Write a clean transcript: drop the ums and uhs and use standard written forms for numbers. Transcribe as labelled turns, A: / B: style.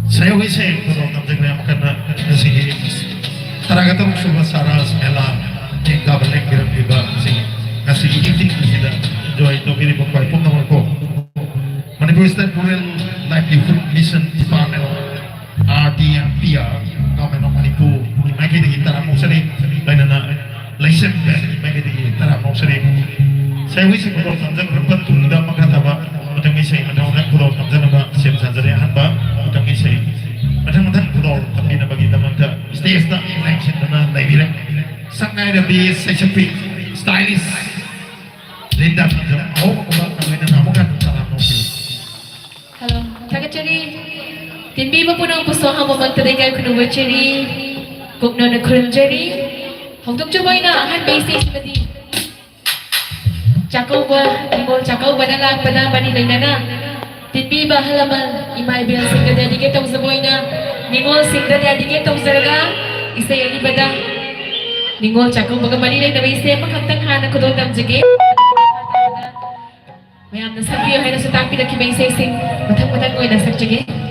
A: Saya wisi kalau namanya yang karena nasi taraga tu sudah saras mela jika balik kirim juga sih nasi ini kita joy itu kiri bukai pun nama ko Manipulation Rural Livelihood Mission Department RDMPR Government of Manipur mereka di taraf mau sering lain na license mereka di taraf mau sering saya wisi kalau namanya berbuat tunda makataba matang isay matang kalau namanya nama siap saja hamba matang isay matang kalau tapi na bagi naman ka stage na election na naibilang sangai na di section stylist Linda ako ba kami na namo kan taraf mau
B: Halo, kakak ceri. Timbi ba po ng puso ang mamagtadagay ko ng ceri. Kung na nagkulang ceri. Hongtok jubay na ang basis ba di. Chakaw ba, limol chakaw ba na lang pa na ba nila na. Timbi ba halaman, imay bilang singga dadigit ang saboy na. Limol singga dadigit ang saraga. Isa yan ibada. Limol chakaw baga manilay na baisip. Magkantanghanan ko doon ng jagit. Mayam na sabiyo hay na sa tangpi na kibay sesing matang-matang ko ay nasag jagit.